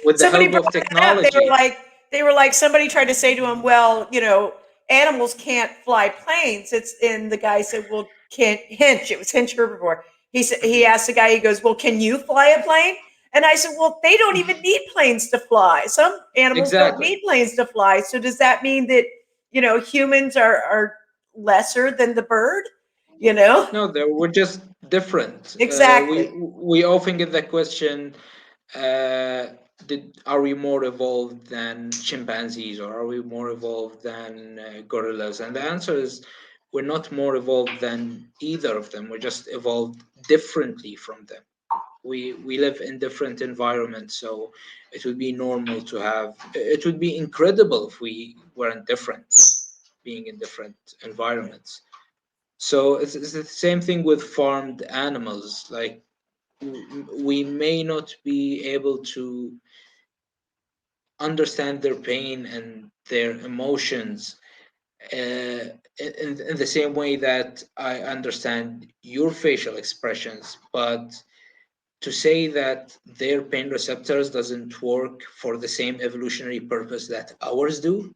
with the Somebody help brought of that up. technology. They were like, somebody tried to say to him, well, animals can't fly planes. And the guy said, well, can't Hinch. It was Hinch herbivore. He said, he Mhm. asked the guy, he goes, well, can you fly a plane? And I said, well, they don't even need planes to fly. Some animals don't Exactly. need planes to fly. So does that mean that, humans are lesser than the bird? You know? No, we're just different. Exactly. We often get the question, uh, are we more evolved than chimpanzees, or are we more evolved than gorillas? And the answer is we're not more evolved than either of them. We're just evolved differently from them. We live in different environments, so it would be normal to have. It would be incredible if we weren't different, being in different environments. So it's the same thing with farmed animals. Like we may not be able to understand their pain and their emotions in the same way that I understand your facial expressions, but to say that their pain receptors doesn't work for the same evolutionary purpose that ours do,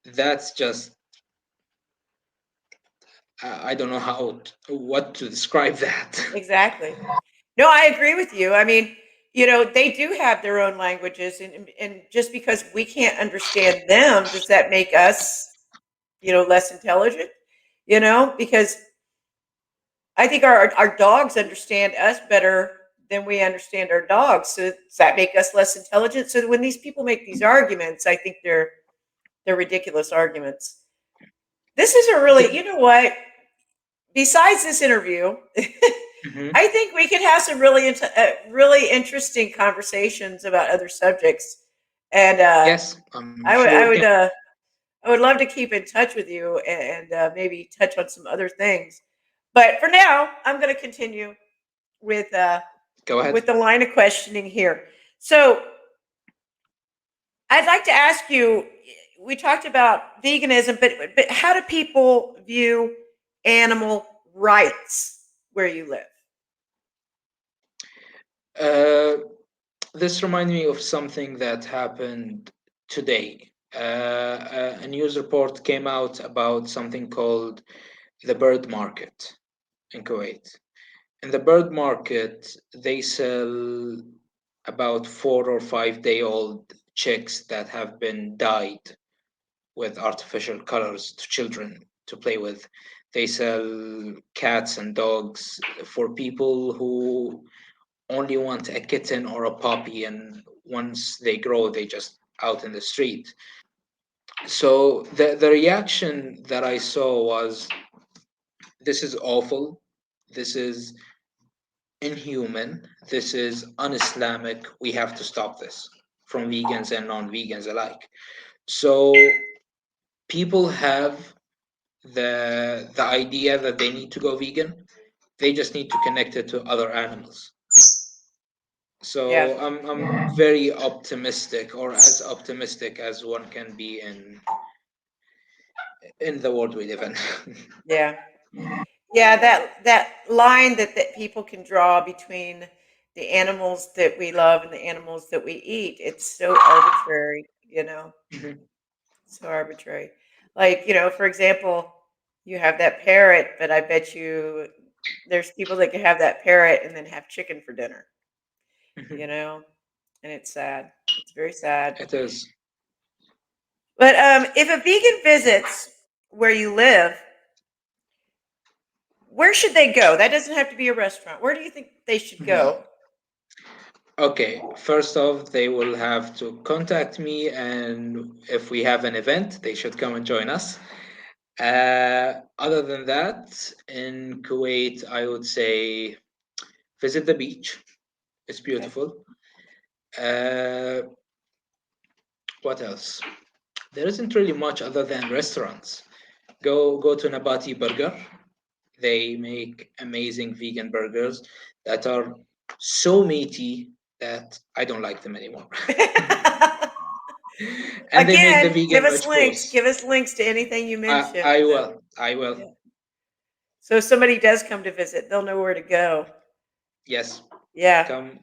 that's just I don't know what to describe that. Exactly. No, I agree with you. I mean, they do have their own languages, and just because we can't understand them, does that make us, less intelligent? Because I think our dogs understand us better than we understand our dogs. So does that make us less intelligent? So when these people make these arguments, I think they're ridiculous arguments. This is a really, The- you know what? Besides this interview, Mhm. I think we could have some really interesting conversations about other subjects, and Yes, I'm I would sure I we would can. uh, I would love to keep in touch with you and maybe touch on some other things. But for now, I'm going to continue with uh, Go with ahead. the line of questioning here. So I'd like to ask you. We talked about veganism, but how do people view animal rights where you live? Uh, this reminds me of something that happened today. A news report came out about something called the bird market in Kuwait. In the bird market, they sell about 4 or 5 day old chicks that have been dyed with artificial colors to children to play with. They sell cats and dogs for people who only want a kitten or a puppy, and once they grow, they just out in the street. So the reaction that I saw was, this is awful. This is inhuman. This is un-Islamic. We have to stop this from vegans and non-vegans alike. So people have the idea that they need to go vegan. They just need to connect it to other animals. Yeah. So I'm very optimistic, or as optimistic as one can be in the world we live in. Yeah. Yeah, that line that people can draw between the animals that we love and the animals that we eat, it's so arbitrary, Mhm, so arbitrary. Like, for example, you have that parrot, but I bet you there's people that can have that parrot and then have chicken for dinner, you mhm. know? And it's sad. It's very sad. It is. But if a vegan visits where you live, where should they go? That doesn't have to be a restaurant. Where do you think they should Mhm. go? Okay, first off, they will have to contact me, and if we have an event, they should come and join us. Other than that, in Kuwait, I would say visit the beach. It's Okay. beautiful. Uh, what else? There isn't really much other than restaurants. Go to Nabatiburger. They make amazing vegan burgers that are so meaty that I don't like them anymore. And they make the Again, give vegan us links. machpos. Give us links to anything you mentioned. I will. I will. Yeah. So if somebody does come to visit, they'll know where to go. Yes. Yeah. Come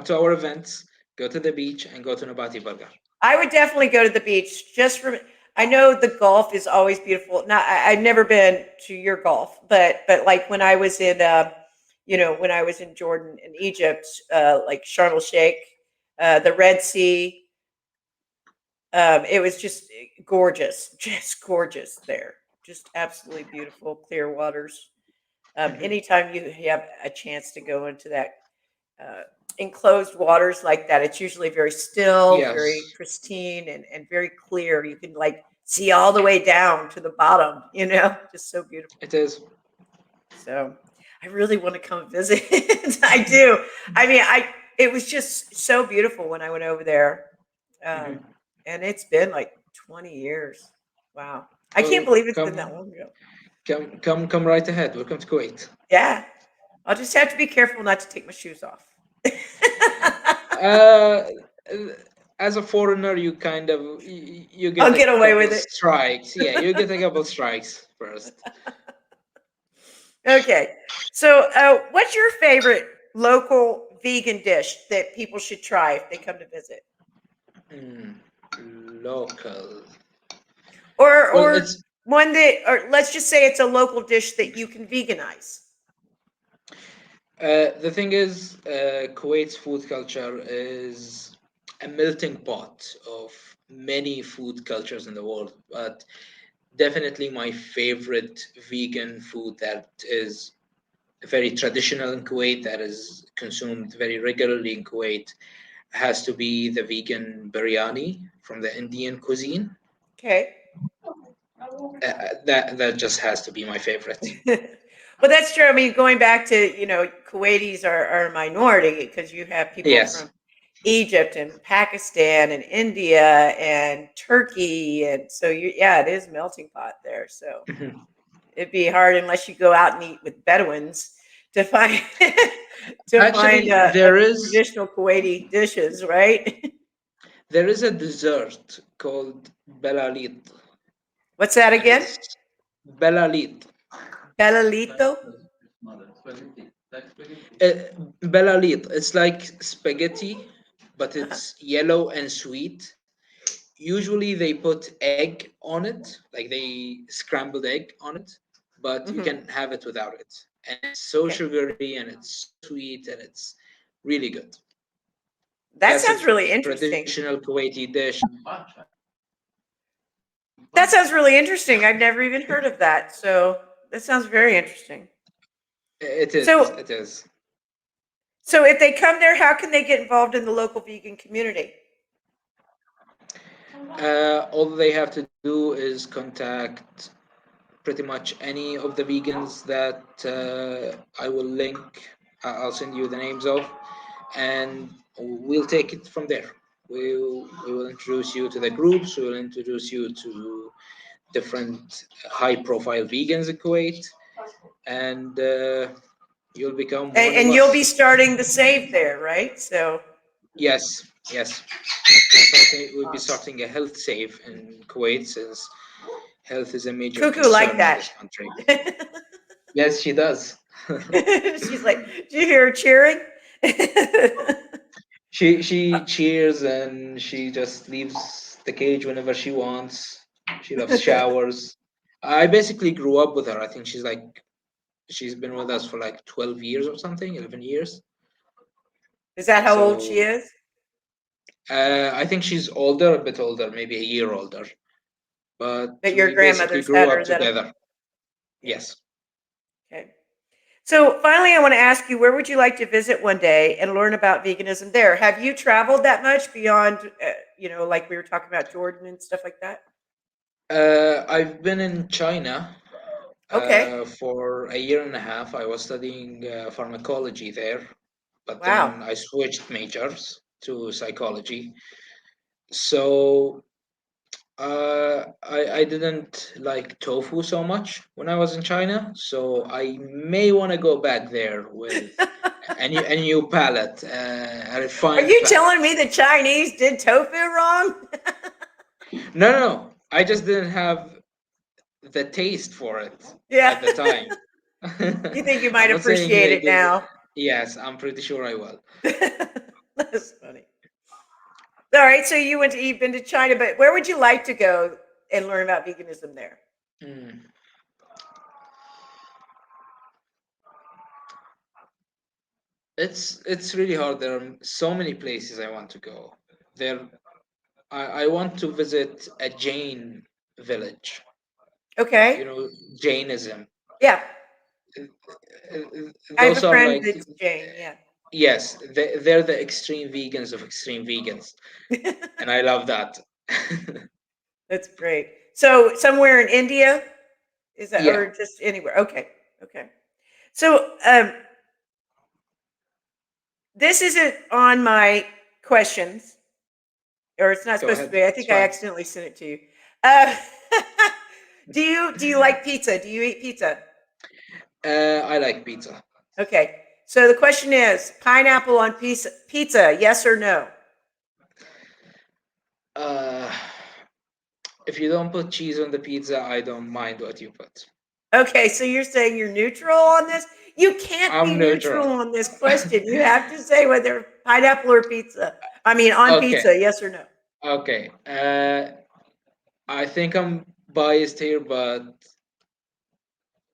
to our events. Go to the beach and go to Nabati Burger. I would definitely go to the beach just for. I know the golf is always beautiful. Not, I've never been to your golf, but like when I was in, when I was in Jordan and Egypt, like Sharm el Sheikh, the Red Sea, it was just gorgeous, just gorgeous there. Just absolutely beautiful, clear waters. Mhm. Anytime you have a chance to go into that uh, enclosed waters like that, it's usually very still, very Yes, pristine, and very clear. You can like see all the way down to the bottom, just so beautiful. it is. So I really want to come visit. I do. I mean, it was just so beautiful when I went over there. Um, Mhm. and it's been like 20 years. Wow. I can't Oh, believe it's been that come, long ago. come right ahead. Welcome to Kuwait. Yeah. I'll just have to be careful not to take my shoes off. Uh, as a foreigner, you kind of you I'll get a get away couple with it. strikes. Yeah, you get a couple strikes first. Okay. So, what's your favorite local vegan dish that people should try if they come to visit? Mm, local. Well, Or it's one that, or let's just say it's a local dish that you can veganize. the thing is, Kuwait's food culture is a melting pot of many food cultures in the world, but definitely my favorite vegan food that is very traditional in Kuwait, that is consumed very regularly in Kuwait, has to be the vegan biryani from the Indian cuisine. Okay. That just has to be my favorite. Well, that's true. I mean, going back to, Kuwaitis are a minority because you have people Yes. from Egypt and Pakistan and India and Turkey. And so yeah, it is a melting pot there. So Mhm. it'd be hard unless you go out and eat with Bedouins to find to find Actually, a traditional Kuwaiti dishes, right? there is a dessert called belalit, What's that and again? it's belalit. Belalito? Uh, Belalit. It's like spaghetti, but Uh-huh. it's yellow and sweet. Usually they put egg on it, like they scrambled egg on it, but you Hmm. can have it without it. And it's so Okay. sugary and it's so sweet and it's really good. That That's a sounds really interesting. traditional Kuwaiti dish. That sounds really interesting. I've never even heard of that. So that sounds very interesting. It is, So, it is. so if they come there, how can they get involved in the local vegan community? All they have to do is contact pretty much any of the vegans that I will link. I'll send you the names of, and we'll take it from there. We will introduce you to the groups. We will introduce you to different high-profile vegans in Kuwait, and you'll become one of And you'll us. be starting the save there, right? So Yes, yes. We'll be starting a health save in Kuwait since health is a major Cuckoo like concern in that. this country. Yes, she does. She's like, did you hear her cheering? She cheers and she just leaves the cage whenever she wants. She loves showers. I basically grew up with her. I think she's been with us for like 12 years or something, 11 years. Is that how old she So is? I think she's older, a bit older, maybe a year older. But That your we basically grandmother's grew had up her that. together. Yeah. Yes. Okay. So finally, I want to ask you, where would you like to visit one day and learn about veganism there? Have you traveled that much beyond, like we were talking about Jordan and stuff like that? I've been in China Okay. for a year and a half. I was studying pharmacology there, but Wow. then I switched majors to psychology. So I didn't like tofu so much when I was in China. So I may want to go back there with a new palate, a Are refined you palate. telling me the Chinese did tofu wrong? No, no, no. I just didn't have the taste for it Yeah. at the time. You think you I'm might not saying appreciate they it did. now? Yes, I'm pretty sure I will. That's funny. All right, so you've been to China, but where would you like to go and learn about veganism there? Mm. It's really hard. There are so many places I want to go. There, I want to visit a Jain village. Okay. You know, Jainism. Yeah. I have a Those are friend like, that's Jane, yeah. yes, they're the extreme vegans of extreme vegans, and I love that. That's great. So somewhere in India, is that, Yeah, or just anywhere? Okay. Okay. So this isn't on my questions, or it's not go supposed to ahead. be. I It's think I fine. accidentally sent it to you. Uh, do you like pizza? Do you eat pizza? I like pizza. Okay. So the question is, pineapple on pizza, yes or no? Uh, if you don't put cheese on the pizza, I don't mind what you put. Okay, so you're saying you're neutral on this? You can't be I'm neutral neutral. on this question. You have to say whether pineapple or pizza. I mean, on Okay, pizza, yes or no? okay. I think I'm biased here, but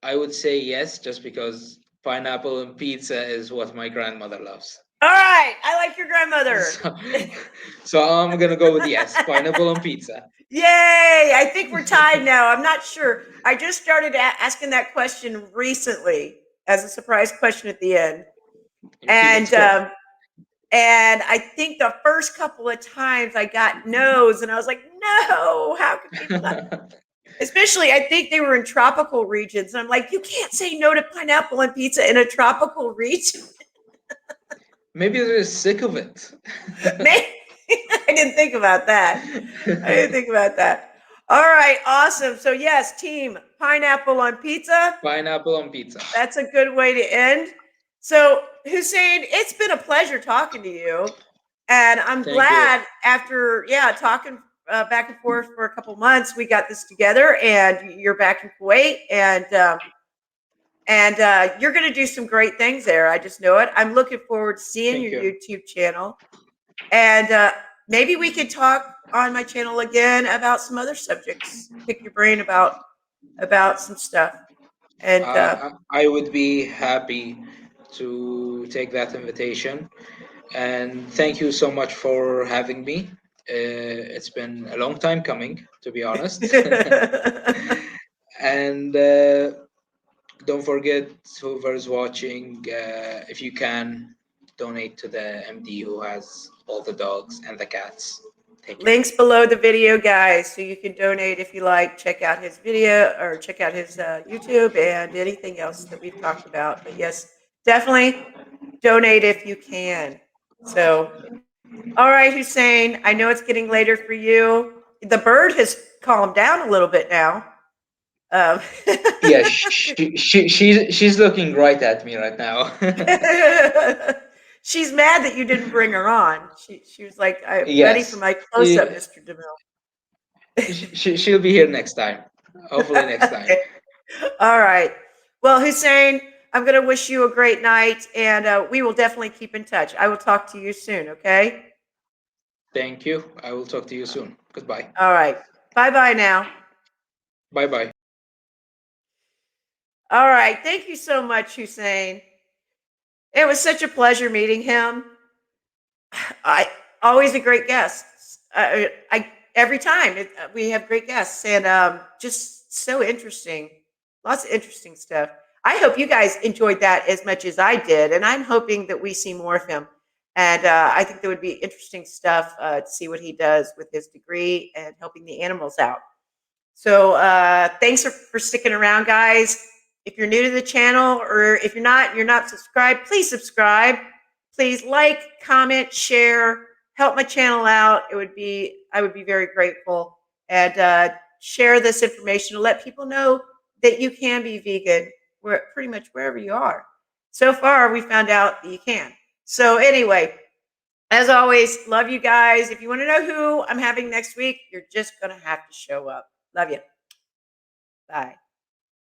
I would say yes, just because pineapple and pizza is what my grandmother loves. All right, I like your grandmother. So, so I'm gonna go with yes, pineapple and pizza. Yay! I think we're tied now. I'm not sure. I just started asking that question recently. as a surprise question at the end. You keep it score. And I think the first couple of times I got no's, and I was like, no, how can people not? Especially, I think they were in tropical regions. And I'm like, you can't say no to pineapple on pizza in a tropical region. Maybe they're sick of it. Maybe. I didn't think about that. I didn't think about that. All right, awesome. So yes, team, pineapple on pizza. Pineapple on pizza. That's a good way to end. So Hussain, it's been a pleasure talking to you. And I'm Thank you. glad after, talking back and forth for a couple months, we got this together and you're back in Kuwait and you're going to do some great things there. I just know it. I'm looking forward to seeing Thank your you. YouTube channel. And maybe we could talk on my channel again about some other subjects, pick your brain about some stuff. And I would be happy to take that invitation. And thank you so much for having me. It's been a long time coming, to be honest. And don't forget, whoever's watching, if you can, donate to the MD who has all the dogs and the cats. Thank you. Links below the video, guys, so you can donate if you like. Check out his video or check out his YouTube and anything else that we've talked about. But yes, definitely donate if you can. So, all right, Hussain, I know it's getting later for you. The bird has calmed down a little bit now. Yeah, she's looking right at me right now. She's mad that you didn't bring her on. She was like, I'm ready for Yes. my close up, Mr. DeMille. She'll be here next time. Hopefully next time. Okay. All right. Well, Hussain, I'm going to wish you a great night, and we will definitely keep in touch. I will talk to you soon, okay? Thank you. I will talk to you soon. Goodbye. All right. Bye-bye now. Bye-bye. All right. Thank you so much, Hussain. It was such a pleasure meeting him. I always a great guest. I every time we have great guests, and just so interesting. Lots of interesting stuff. I hope you guys enjoyed that as much as I did, and I'm hoping that we see more of him. And I think there would be interesting stuff to see what he does with his degree and helping the animals out. So thanks for sticking around, guys. If you're new to the channel, or if you're not subscribed, please subscribe. Please like, comment, share, help my channel out. I would be very grateful. And share this information to let people know that you can be vegan pretty much wherever you are. So far, we found out that you can. So anyway, as always, love you guys. If you want to know who I'm having next week, you're just going to have to show up. Love you. Bye.